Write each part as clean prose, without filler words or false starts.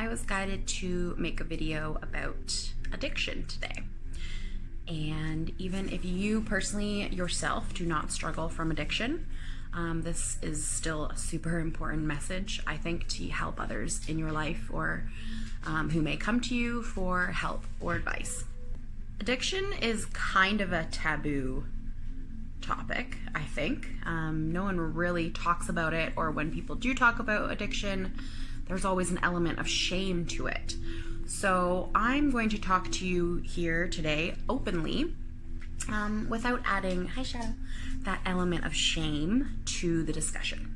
I was guided to make a video about addiction today. And even if you personally yourself do not struggle from addiction, this is still a super important message, I think, to help others in your life or who may come to you for help or advice. Addiction is kind of a taboo topic, I think. No one really talks about it, or when people do talk about addiction, there's always an element of shame to it. So I'm going to talk to you here today openly, without adding, hi Shadow, that element of shame to the discussion.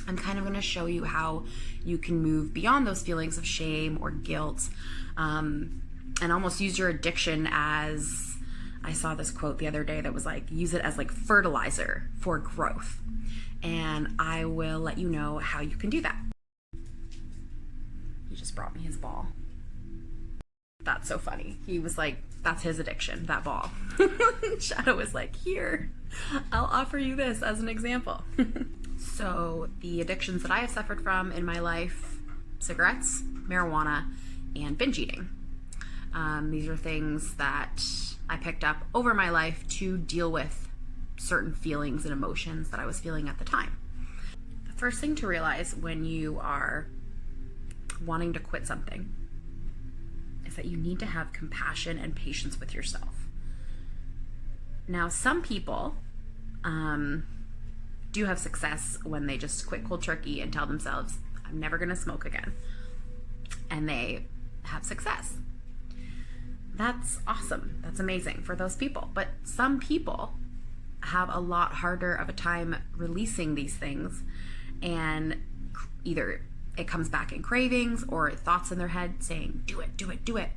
I'm kind of going to show you how you can move beyond those feelings of shame or guilt, and almost use your addiction as, I saw this quote the other day that was like, use it as like fertilizer for growth. And I will let you know how you can do that. He just brought me his ball. That's so funny. He was like, that's his addiction, that ball. Shadow was like, here, I'll offer you this as an example. So the addictions that I have suffered from in my life: cigarettes, marijuana, and binge eating. These are things that I picked up over my life to deal with certain feelings and emotions that I was feeling at the time. The first thing to realize when you are wanting to quit something is that you need to have compassion and patience with yourself. Now, some people do have success when they just quit cold turkey and tell themselves, I'm never gonna smoke again. And they have success. That's awesome. That's amazing for those people. But some people have a lot harder of a time releasing these things, and either it comes back in cravings or thoughts in their head saying, do it, do it, do it.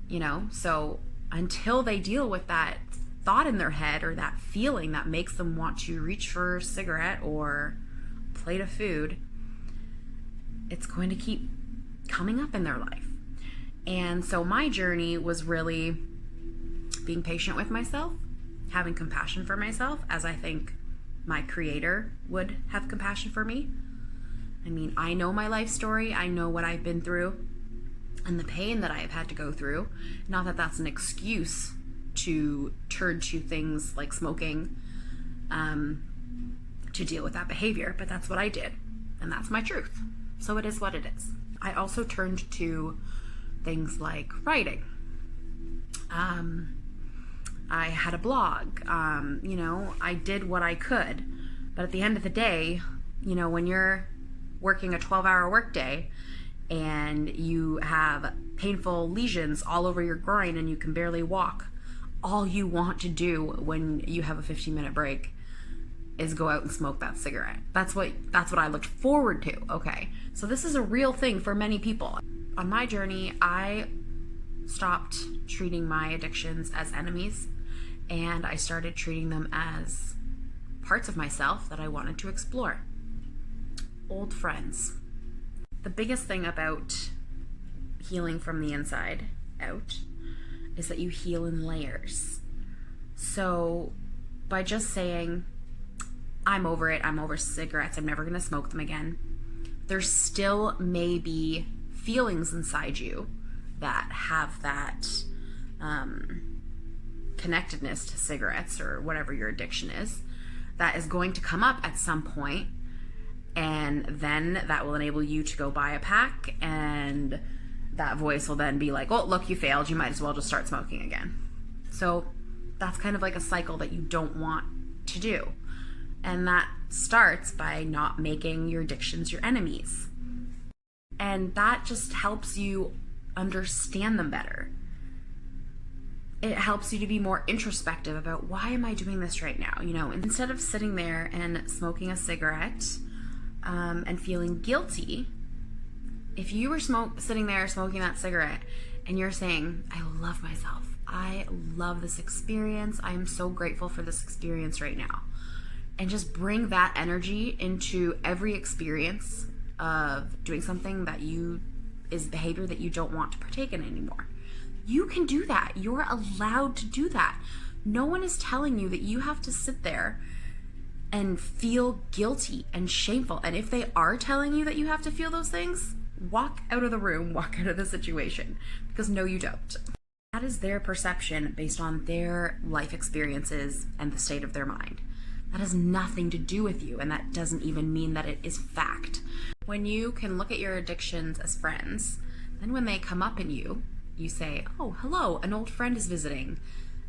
You know, so until they deal with that thought in their head or that feeling that makes them want to reach for a cigarette or a plate of food, it's going to keep coming up in their life. And so my journey was really being patient with myself, having compassion for myself, as I think my creator would have compassion for me. I mean, I know my life story. I know what I've been through and the pain that I have had to go through. Not that that's an excuse to turn to things like smoking to deal with that behavior, but that's what I did, and that's my truth. So it is what it is. I also turned to things like writing. I had a blog. You know, I did what I could, but at the end of the day, you know, when you're working a 12-hour workday and you have painful lesions all over your groin and you can barely walk, all you want to do when you have a 15-minute break is go out and smoke that cigarette. That's what I looked forward to. Okay, so this is a real thing for many people. On my journey, I stopped treating my addictions as enemies, and I started treating them as parts of myself that I wanted to explore. Old friends. The biggest thing about healing from the inside out is that you heal in layers. So by just saying, I'm over it, I'm over cigarettes, I'm never gonna smoke them again, there still may be feelings inside you that have that connectedness to cigarettes or whatever your addiction is, that is going to come up at some point. And then that will enable you to go buy a pack, and that voice will then be like, oh, look, you failed. You might as well just start smoking again. So that's kind of like a cycle that you don't want to do. And that starts by not making your addictions your enemies. And that just helps you understand them better. It helps you to be more introspective about, why am I doing this right now? You know, instead of sitting there and smoking a cigarette and feeling guilty, if you were sitting there smoking that cigarette and you're saying, I love myself, I love this experience, I am so grateful for this experience right now, and just bring that energy into every experience of doing something that is behavior that you don't want to partake in anymore. You can do that. You're allowed to do that. No one is telling you that you have to sit there and feel guilty and shameful. And if they are telling you that you have to feel those things, walk out of the room, walk out of the situation, because no, you don't. That is their perception based on their life experiences and the state of their mind. That has nothing to do with you, and that doesn't even mean that it is fact. When you can look at your addictions as friends, then when they come up in you, you say, oh, hello, an old friend is visiting.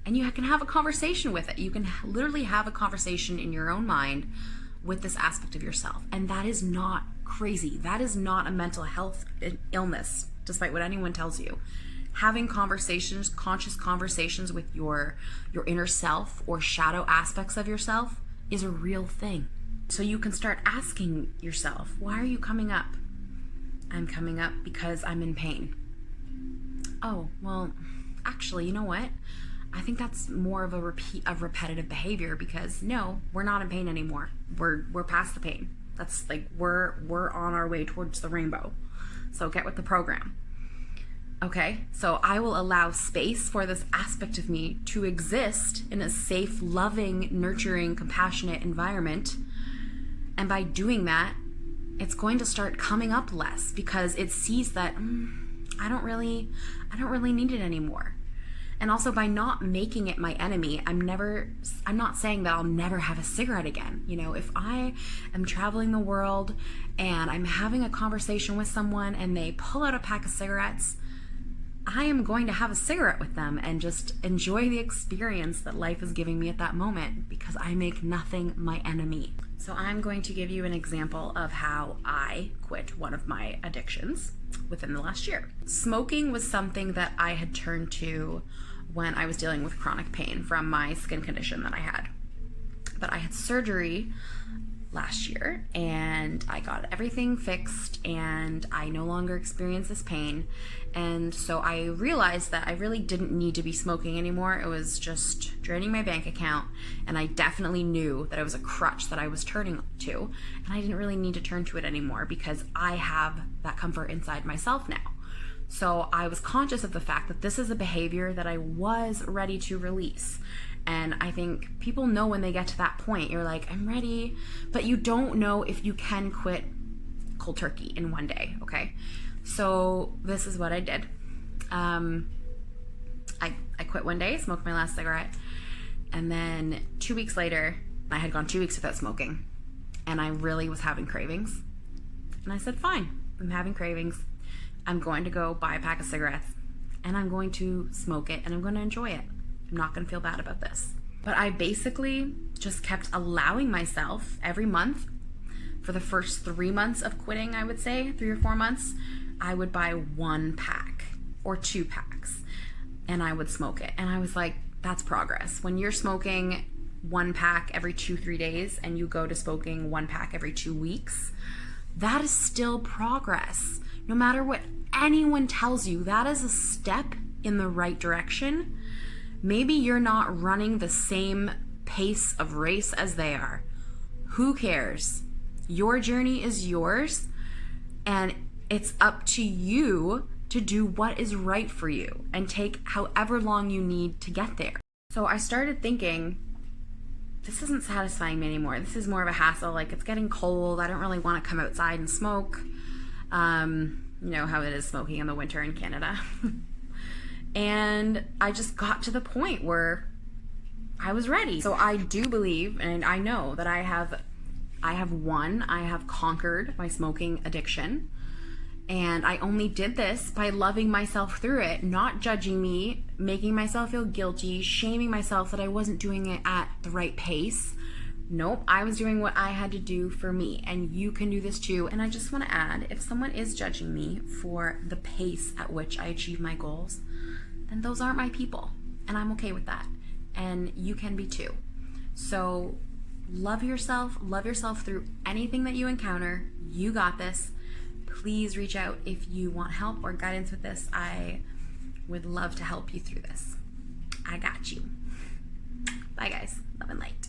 And you can have a conversation with it. You can literally have a conversation in your own mind with this aspect of yourself. And that is not crazy. That is not a mental health illness, despite what anyone tells you. Having conversations, conscious conversations with your inner self or shadow aspects of yourself is a real thing. So you can start asking yourself, why are you coming up? I'm coming up because I'm in pain. Oh, well, actually, you know what? I think that's more of a repeat of repetitive behavior, because no, we're not in pain anymore. We're past the pain. That's like, we're on our way towards the rainbow. So get with the program. Okay, so I will allow space for this aspect of me to exist in a safe, loving, nurturing, compassionate environment. And by doing that, it's going to start coming up less, because it sees that I don't really need it anymore. And also, by not making it my enemy, I'm not saying that I'll never have a cigarette again. You know, if I am traveling the world and I'm having a conversation with someone and they pull out a pack of cigarettes, I am going to have a cigarette with them and just enjoy the experience that life is giving me at that moment, because I make nothing my enemy. So I'm going to give you an example of how I quit one of my addictions within the last year. Smoking was something that I had turned to when I was dealing with chronic pain from my skin condition that I had. But I had surgery last year and I got everything fixed and I no longer experience this pain. And so I realized that I really didn't need to be smoking anymore. It was just draining my bank account, and I definitely knew that it was a crutch that I was turning to, and I didn't really need to turn to it anymore because I have that comfort inside myself now. So I was conscious of the fact that this is a behavior that I was ready to release. And I think people know when they get to that point, you're like, I'm ready, but you don't know if you can quit cold turkey in one day, okay? So this is what I did. I quit one day, smoked my last cigarette, and then 2 weeks later, I had gone 2 weeks without smoking, and I really was having cravings. And I said, fine, I'm having cravings. I'm going to go buy a pack of cigarettes, and I'm going to smoke it, and I'm going to enjoy it. I'm not going to feel bad about this. But I basically just kept allowing myself every month for the first 3 months of quitting, I would say, 3 or 4 months, I would buy 1 pack or 2 packs and I would smoke it. And I was like, that's progress. When you're smoking 1 pack every 2-3 days and you go to smoking 1 pack every 2 weeks, that is still progress. No matter what anyone tells you, that is a step in the right direction. Maybe you're not running the same pace of race as they are. Who cares? Your journey is yours, and it's up to you to do what is right for you and take however long you need to get there. So I started thinking, this isn't satisfying me anymore. This is more of a hassle. Like, it's getting cold. I don't really want to come outside and smoke. You know how it is smoking in the winter in Canada. And I just got to the point where I was ready. So I do believe, and I know that I have conquered my smoking addiction. And I only did this by loving myself through it, not judging me, making myself feel guilty, shaming myself that I wasn't doing it at the right pace. Nope, I was doing what I had to do for me, and you can do this too. And I just want to add, if someone is judging me for the pace at which I achieve my goals, then those aren't my people, and I'm okay with that. And you can be too. So love yourself through anything that you encounter. You got this. Please reach out if you want help or guidance with this. I would love to help you through this. I got you. Bye guys. Love and light.